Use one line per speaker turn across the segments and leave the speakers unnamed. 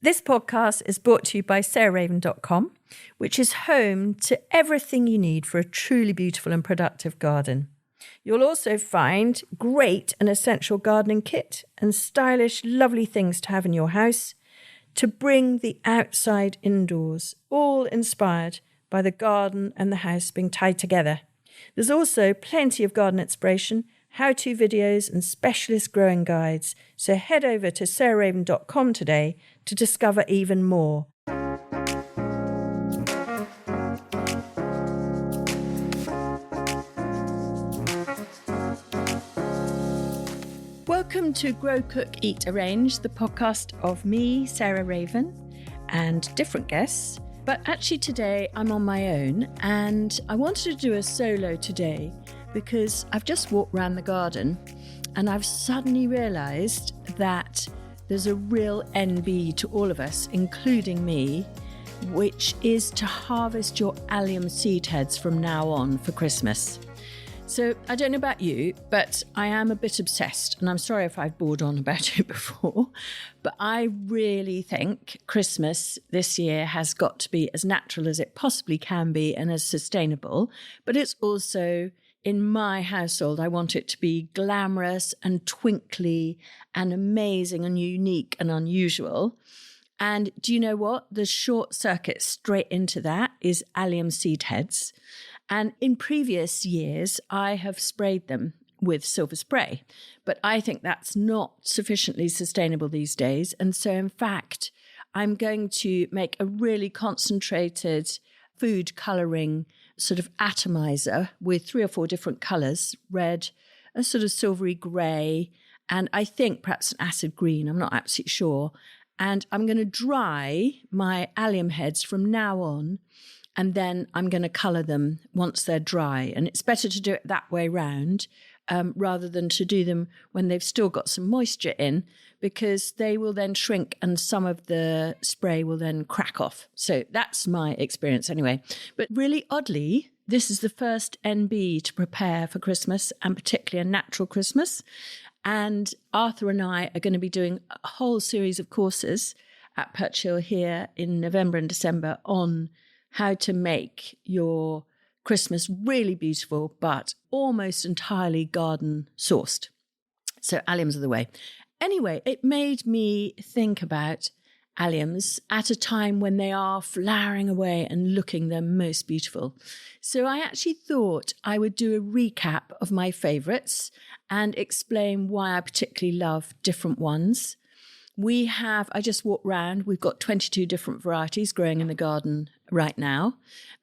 This podcast is brought to you by sarahraven.com, which is home to everything you need for a truly beautiful and productive garden. You'll also find great and essential gardening kit and stylish, lovely things to have in your house to bring the outside indoors, all inspired by the garden and the house being tied together. There's also plenty of garden inspiration, how-to videos and specialist growing guides, so head over to sarahraven.com today to discover even more. Welcome to Grow, Cook, Eat, Arrange, the podcast of me, Sarah Raven, and different guests. But actually today I'm on my own, and I wanted to do a solo today because I've just walked around the garden and I've suddenly realised that there's a real NB to all of us, including me, which is to harvest your allium seed heads from now on for Christmas. So I don't know about you, but I am a bit obsessed, and I'm sorry if I've bored on about it before, but I really think Christmas this year has got to be as natural as it possibly can be and as sustainable, but it's also, in my household, I want it to be glamorous and twinkly and amazing and unique and unusual. And do you know what? The short circuit straight into that is allium seed heads. And in previous years, I have sprayed them with silver spray, but I think that's not sufficiently sustainable these days. And so, in fact, I'm going to make a really concentrated food colouring sort of atomizer with 3 or 4 different colours, red, a sort of silvery grey, and I think perhaps an acid green, I'm not absolutely sure. And I'm going to dry my allium heads from now on, and then I'm going to colour them once they're dry. And it's better to do it that way round rather than to do them when they've still got some moisture in, because they will then shrink and some of the spray will then crack off. So that's my experience anyway. But really oddly, this is the first NB to prepare for Christmas, and particularly a natural Christmas. And Arthur and I are going to be doing a whole series of courses at Perch Hill here in November and December on how to make your Christmas really beautiful, but almost entirely garden sourced. So alliums are the way. Anyway, it made me think about alliums at a time when they are flowering away and looking their most beautiful. So I actually thought I would do a recap of my favourites and explain why I particularly love different ones. I just walked round, we've got 22 different varieties growing in the garden right now,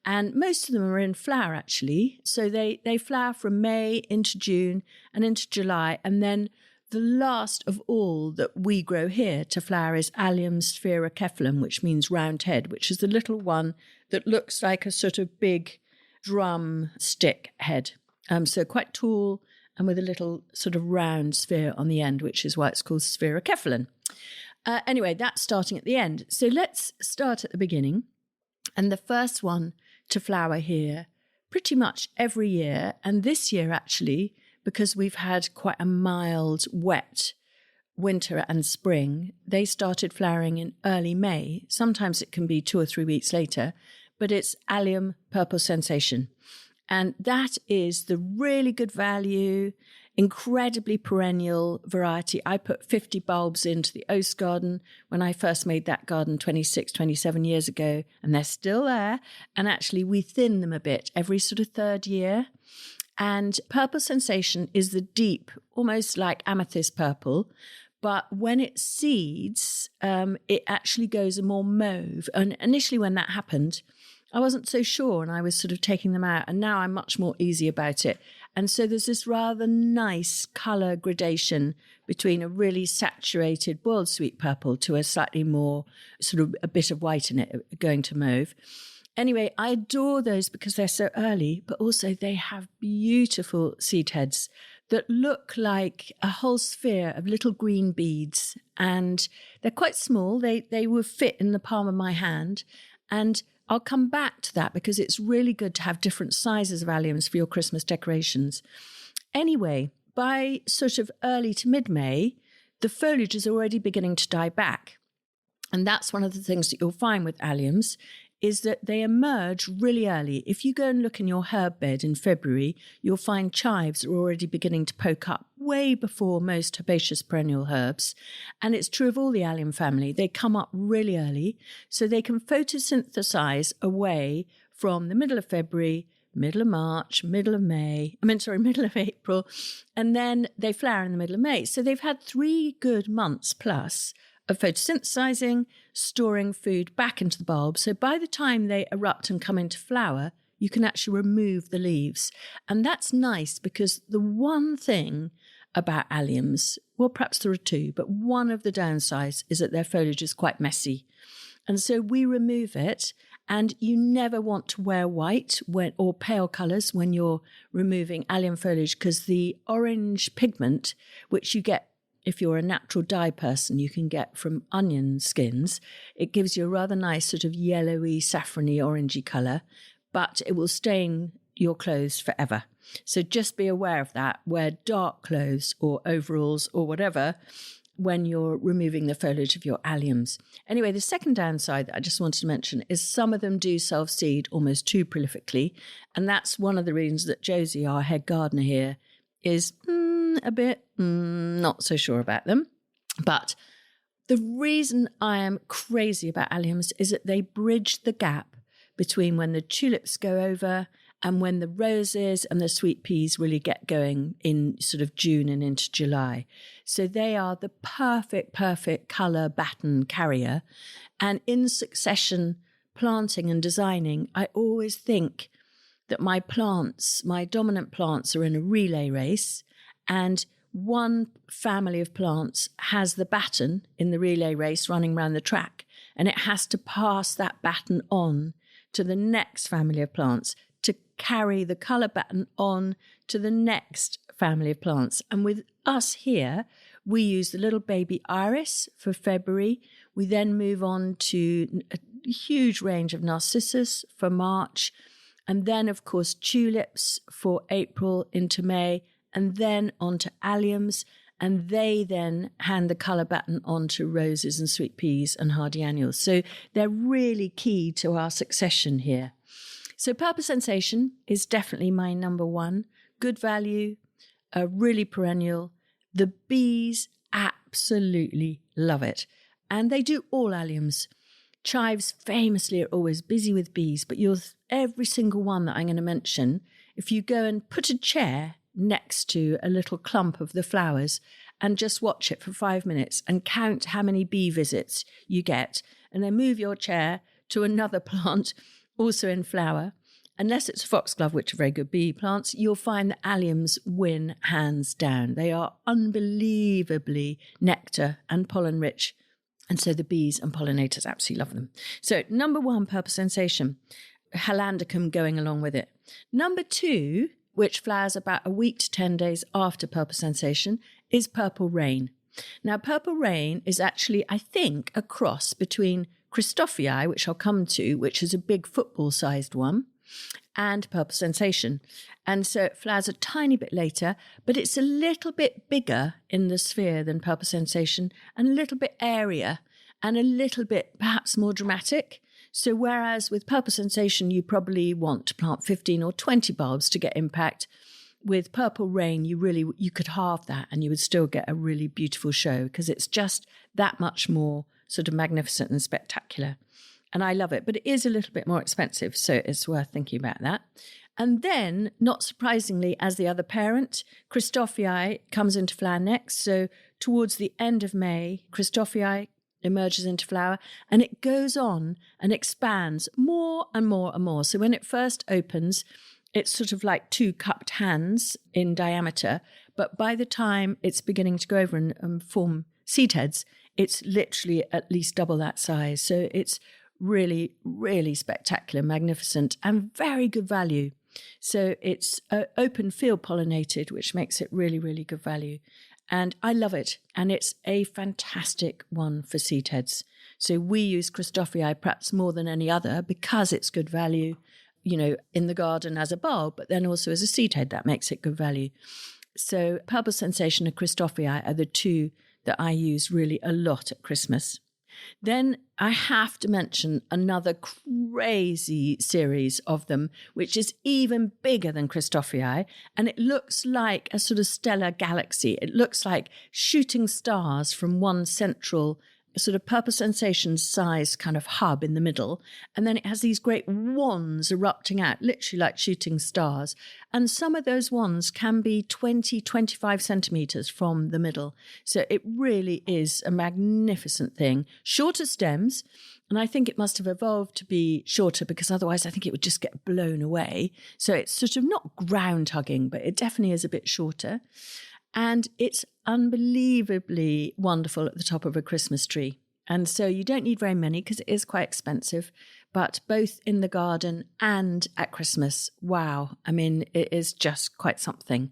and most of them are in flower actually. So they flower from May into June and into July, and then the last of all that we grow here to flower is Allium sphaerocephalum, which means round head, which is the little one that looks like a sort of big drum stick head. So quite tall and with a little sort of round sphere on the end, which is why it's called sphaerocephalum. Anyway, that's starting at the end. So let's start at the beginning. And the first one to flower here pretty much every year, and this year actually, because we've had quite a mild, wet winter and spring, they started flowering in early May. Sometimes it can be 2 or 3 weeks later, but it's Allium Purple Sensation. And that is the really good value, incredibly perennial variety. I put 50 bulbs into the Oast garden when I first made that garden 26, 27 years ago, and they're still there. And actually we thin them a bit every sort of 3rd year. And Purple Sensation is the deep, almost like amethyst purple, but when it seeds, it actually goes a more mauve. And initially when that happened, I wasn't so sure, and I was sort of taking them out, and now I'm much more easy about it. And so there's this rather nice colour gradation between a really saturated boiled sweet purple to a slightly more sort of a bit of white in it, going to mauve. Anyway, I adore those because they're so early, but also they have beautiful seed heads that look like a whole sphere of little green beads, and they're quite small. They will fit in the palm of my hand, and I'll come back to that because it's really good to have different sizes of alliums for your Christmas decorations. Anyway, by sort of early to mid-May, the foliage is already beginning to die back. And that's one of the things that you'll find with alliums, is that they emerge really early. If you go and look in your herb bed in February, you'll find chives are already beginning to poke up way before most herbaceous perennial herbs. And it's true of all the allium family. They come up really early, so they can photosynthesize away from the middle of February, middle of March, middle of April, and then they flower in the middle of May. So they've had 3 good months plus of photosynthesizing, storing food back into the bulb. So by the time they erupt and come into flower, you can actually remove the leaves. And that's nice, because the one thing about alliums, well, perhaps there are 2, but one of the downsides is that their foliage is quite messy. And so we remove it, and you never want to wear white or pale colours when you're removing allium foliage, because the orange pigment, which you get if you're a natural dye person, you can get from onion skins, it gives you a rather nice sort of yellowy, saffrony, orangey colour, but it will stain your clothes forever. So just be aware of that. Wear dark clothes or overalls or whatever when you're removing the foliage of your alliums. Anyway, the second downside that I just wanted to mention is some of them do self-seed almost too prolifically, and that's one of the reasons that Josie, our head gardener here, is a bit not so sure about them. But the reason I am crazy about alliums is that they bridge the gap between when the tulips go over and when the roses and the sweet peas really get going in sort of June and into July. So they are the perfect colour baton carrier. And in succession planting and designing, I always think that my dominant plants are in a relay race, and one family of plants has the baton in the relay race running around the track, and it has to pass that baton on to the next family of plants to carry the colour baton on to the next family of plants. And with us here, we use the little baby iris for February. We then move on to a huge range of narcissus for March, and then, of course, tulips for April into May, and then on to alliums, and they then hand the colour baton on to roses and sweet peas and hardy annuals. So they're really key to our succession here. So purple sensation is definitely my number one. Good value, really perennial. The bees absolutely love it. And they do all alliums. Chives famously are always busy with bees, but every single one that I'm going to mention, if you go and put a chair next to a little clump of the flowers and just watch it for 5 minutes and count how many bee visits you get, and then move your chair to another plant also in flower, unless it's a foxglove, which are very good bee plants, you'll find that alliums win hands down. They are unbelievably nectar and pollen rich. And so the bees and pollinators absolutely love them. So number one, purple sensation, hollandicum going along with it. Number 2, which flowers about a week to 10 days after purple sensation, is purple rain. Now, purple rain is actually, I think, a cross between cristophii, which I'll come to, which is a big football-sized one, and purple sensation. And so it flowers a tiny bit later, but it's a little bit bigger in the sphere than purple sensation, and a little bit airier, and a little bit perhaps more dramatic. So whereas with purple sensation, you probably want to plant 15 or 20 bulbs to get impact, with purple rain, you could halve that and you would still get a really beautiful show, because it's just that much more sort of magnificent and spectacular. And I love it, but it is a little bit more expensive, so it's worth thinking about that. And then, not surprisingly, as the other parent, cristophii comes into flower next. So towards the end of May, cristophii emerges into flower, and it goes on and expands more and more and more. So when it first opens, it's sort of like 2 cupped hands in diameter, but by the time it's beginning to go over and form seed heads, it's literally at least double that size. So it's really, really spectacular, magnificent, and very good value. So it's open field pollinated, which makes it really, really good value. And I love it. And it's a fantastic one for seed heads. So we use cristophii perhaps more than any other because it's good value, in the garden as a bulb, but then also as a seed head, that makes it good value. So purple sensation and cristophii are the 2 that I use really a lot at Christmas. Then I have to mention another crazy series of them, which is even bigger than cristophii, and it looks like a sort of stellar galaxy. It looks like shooting stars from one central sort of purple sensation size kind of hub in the middle. And then it has these great wands erupting out, literally like shooting stars. And some of those wands can be 20, 25 centimeters from the middle. So it really is a magnificent thing. Shorter stems. And I think it must have evolved to be shorter because otherwise I think it would just get blown away. So it's sort of not ground hugging, but it definitely is a bit shorter. And it's unbelievably wonderful at the top of a Christmas tree. And so you don't need very many because it is quite expensive, but both in the garden and at Christmas, wow. I mean, it is just quite something.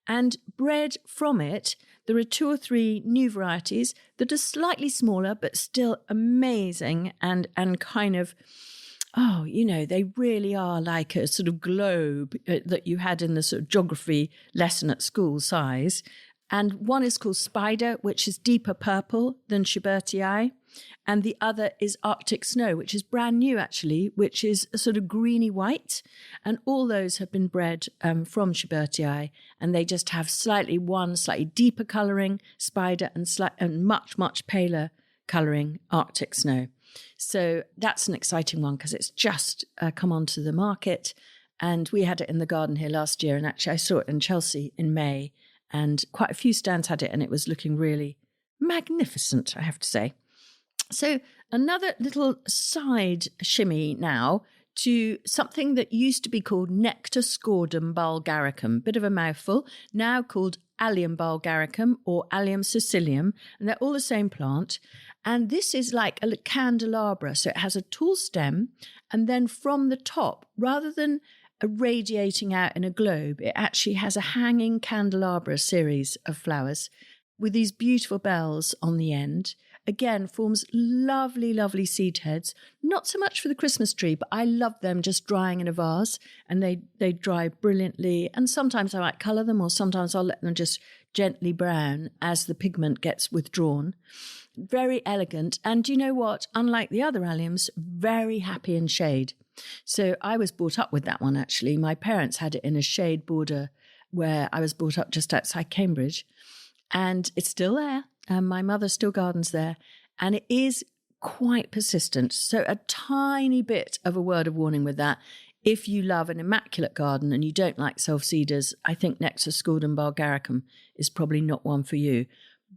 And bred from it, there are 2 or 3 new varieties that are slightly smaller, but still amazing and kind of, oh, you know, they really are like a sort of globe that you had in the sort of geography lesson at school size. And one is called Spider, which is deeper purple than Schubertii. And the other is Arctic Snow, which is brand new, actually, which is a sort of greeny white. And all those have been bred from Schubertii. And they just have slightly deeper colouring, Spider, and much, much paler colouring Arctic Snow. So that's an exciting one because it's just come onto the market. And we had it in the garden here last year. And actually I saw it in Chelsea in May. And quite a few stands had it. And it was looking really magnificent, I have to say. So another little side shimmy now to something that used to be called Nectarscordum bulgaricum. Bit of a mouthful. Now called Allium bulgaricum or Allium sicilium. And they're all the same plant. And this is like a candelabra. So it has a tall stem. And then from the top, rather than radiating out in a globe, it actually has a hanging candelabra series of flowers with these beautiful bells on the end. Again, forms lovely, lovely seed heads. Not so much for the Christmas tree, but I love them just drying in a vase, and they dry brilliantly. And sometimes I might colour them, or sometimes I'll let them just gently brown as the pigment gets withdrawn. Very elegant. And you know what? Unlike the other alliums, very happy in shade. So I was brought up with that one, actually. My parents had it in a shade border where I was brought up just outside Cambridge. And it's still there. My mother still gardens there. And it is quite persistent. So a tiny bit of a word of warning with that. If you love an immaculate garden and you don't like self-seeders, I think Nectarscordum bulgaricum is probably not one for you.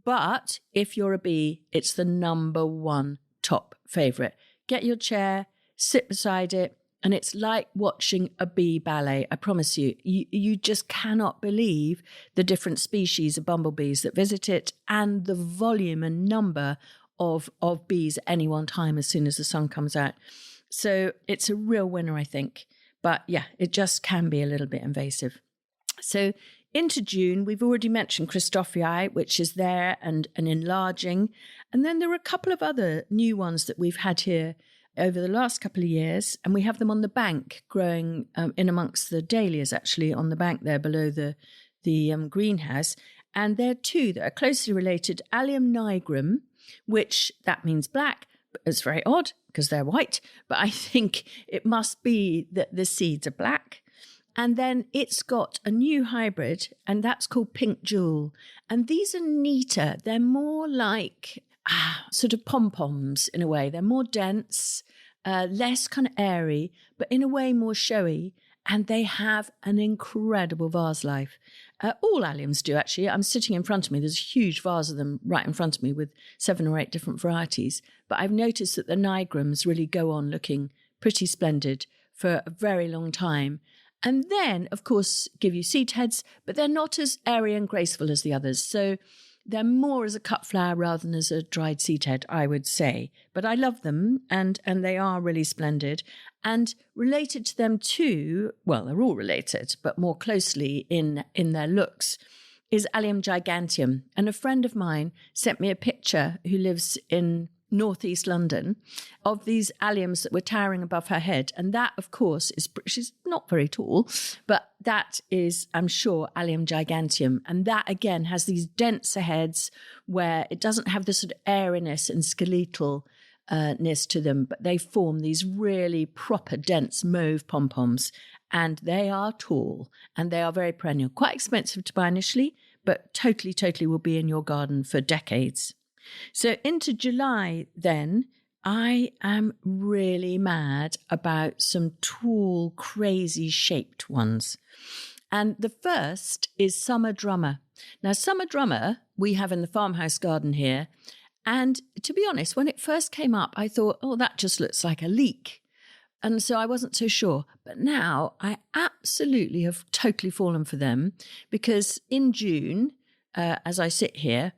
But if you're a bee, it's the number one top favourite. Get your chair, sit beside it, and it's like watching a bee ballet. I promise you, you just cannot believe the different species of bumblebees that visit it and the volume and number of bees at any one time as soon as the sun comes out. So it's a real winner, I think. But yeah, it just can be a little bit invasive. So into June, we've already mentioned cristophii, which is there and enlarging. And then there are a couple of other new ones that we've had here over the last couple of years, and we have them on the bank growing in amongst the dahlias, actually, on the bank there below the greenhouse. And there are 2 that are closely related. Allium nigrum, which that means black, but it's very odd because they're white, but I think it must be that the seeds are black. And then it's got a new hybrid, and that's called Pink Jewel. And these are neater. They're more like sort of pom-poms in a way. They're more dense, less kind of airy, but in a way more showy. And they have an incredible vase life. All alliums do, actually. I'm sitting in front of me. There's a huge vase of them right in front of me with 7 or 8 different varieties. But I've noticed that the nigrums really go on looking pretty splendid for a very long time. And then, of course, give you seed heads, but they're not as airy and graceful as the others. So they're more as a cut flower rather than as a dried seed head, I would say. But I love them, and they are really splendid. And related to them too, well, they're all related, but more closely in their looks, is Allium giganteum. And a friend of mine sent me a picture who lives in northeast London, of these alliums that were towering above her head. And that, of course, she's not very tall, but that is, I'm sure, Allium giganteum. And that, again, has these denser heads where it doesn't have the sort of airiness and skeletalness to them, but they form these really proper, dense mauve pom-poms. And they are tall and they are very perennial. Quite expensive to buy initially, but totally will be in your garden for decades. So into July then, I am really mad about some tall, crazy shaped ones. And the first is summer drummer. Now, summer drummer we have in the farmhouse garden here. And to be honest, when it first came up, I thought, oh, that just looks like a leek. And so I wasn't so sure. But now I absolutely have totally fallen for them because in June, as I sit here,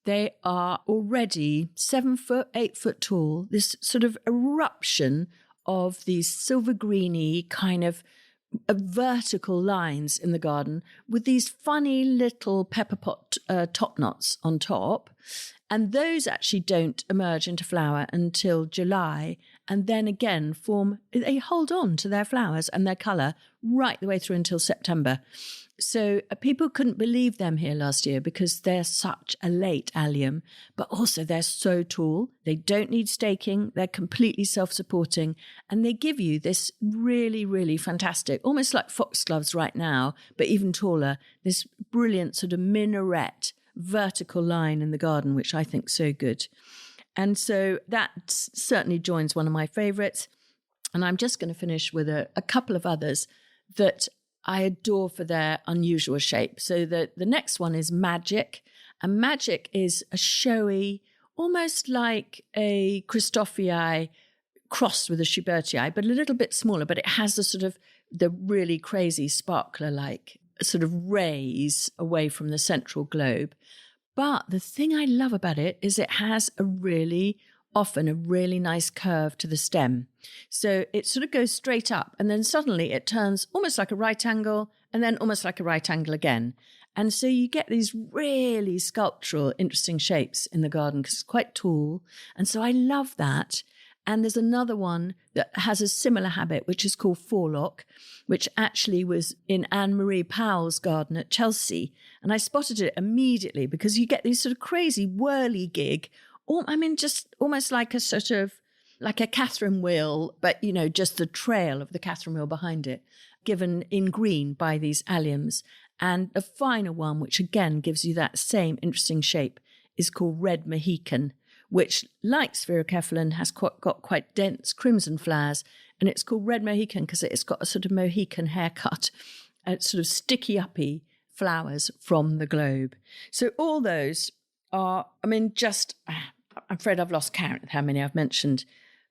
they are already 7 foot, 8 foot tall, this sort of eruption of these silver greeny kind of vertical lines in the garden with these funny little pepper pot top knots on top. And those actually don't emerge into flower until July, and then again they hold on to their flowers and their colour right the way through until September. So people couldn't believe them here last year because they're such a late allium, but also they're so tall. They don't need staking. They're completely self-supporting, and they give you this really, really fantastic, almost like foxgloves right now, but even taller, this brilliant sort of minaret vertical line in the garden, which I think so good. And so that certainly joins one of my favourites. And I'm just going to finish with a couple of others that I adore for their unusual shape. So the next one is Magic. And Magic is a showy, almost like a cristophii crossed with a Schubertii, but a little bit smaller. But it has the really crazy sparkler-like sort of rays away from the central globe. But the thing I love about it is it has often a really nice curve to the stem. So it sort of goes straight up and then suddenly it turns almost like a right angle and then almost like a right angle again. And so you get these really sculptural, interesting shapes in the garden because it's quite tall. And so I love that. And there's another one that has a similar habit, which is called Forelock, which actually was in Anne-Marie Powell's garden at Chelsea. And I spotted it immediately because you get these sort of crazy whirly gig, just almost like like a Catherine wheel, but, just the trail of the Catherine wheel behind it, given in green by these alliums. And the final one, which again gives you that same interesting shape, is called Red Mohican, which, like Sphaerocephalon, has got quite dense crimson flowers. And it's called Red Mohican because it's got a sort of Mohican haircut, sort of sticky-uppy flowers from the globe. So all those are, I'm afraid I've lost count of how many I've mentioned,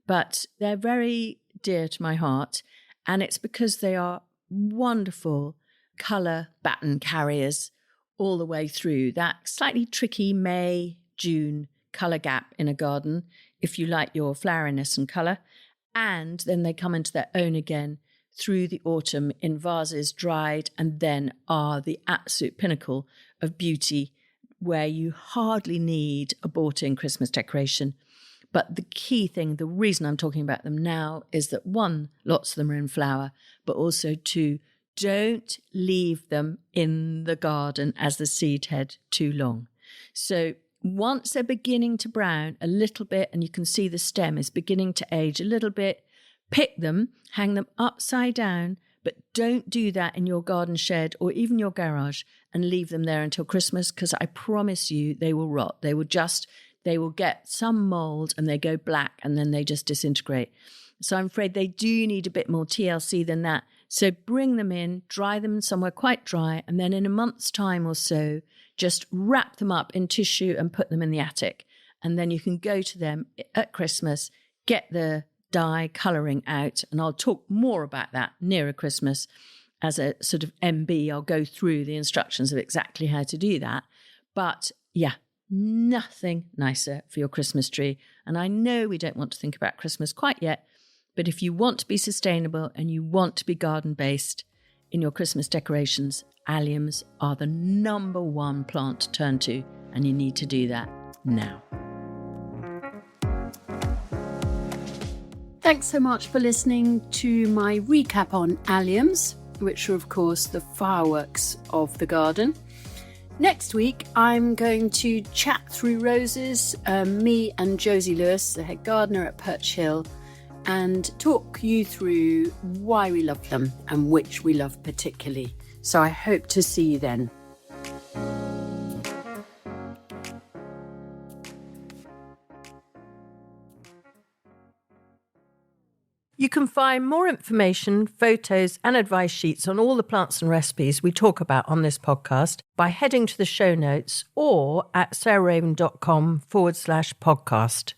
but they're very dear to my heart. And it's because they are wonderful colour baton-carriers all the way through. That slightly tricky May, June colour gap in a garden, if you like your floweriness and colour. And then they come into their own again through the autumn in vases dried and then are the absolute pinnacle of beauty where you hardly need a bought-in Christmas decoration. But the key thing, the reason I'm talking about them now is that one, lots of them are in flower, but also two, don't leave them in the garden as the seed head too long. So once they're beginning to brown a little bit and you can see the stem is beginning to age a little bit, pick them, hang them upside down, but don't do that in your garden shed or even your garage and leave them there until Christmas because I promise you they will rot. They will get some mold and they go black and then they just disintegrate. So I'm afraid they do need a bit more TLC than that. So bring them in, dry them somewhere quite dry, and then in a month's time or so, just wrap them up in tissue and put them in the attic. And then you can go to them at Christmas, get the dye colouring out. And I'll talk more about that nearer Christmas as a sort of MB. I'll go through the instructions of exactly how to do that. But yeah, nothing nicer for your Christmas tree. And I know we don't want to think about Christmas quite yet, but if you want to be sustainable and you want to be garden-based in your Christmas decorations, alliums are the number one plant to turn to, and you need to do that now.
Thanks so much for listening to my recap on alliums, which are, of course, the fireworks of the garden. Next week, I'm going to chat through roses, me and Josie Lewis, the head gardener at Perch Hill, and talk you through why we love them and which we love particularly. So I hope to see you then.
You can find more information, photos and advice sheets on all the plants and recipes we talk about on this podcast by heading to the show notes or at sarahraven.com/podcast.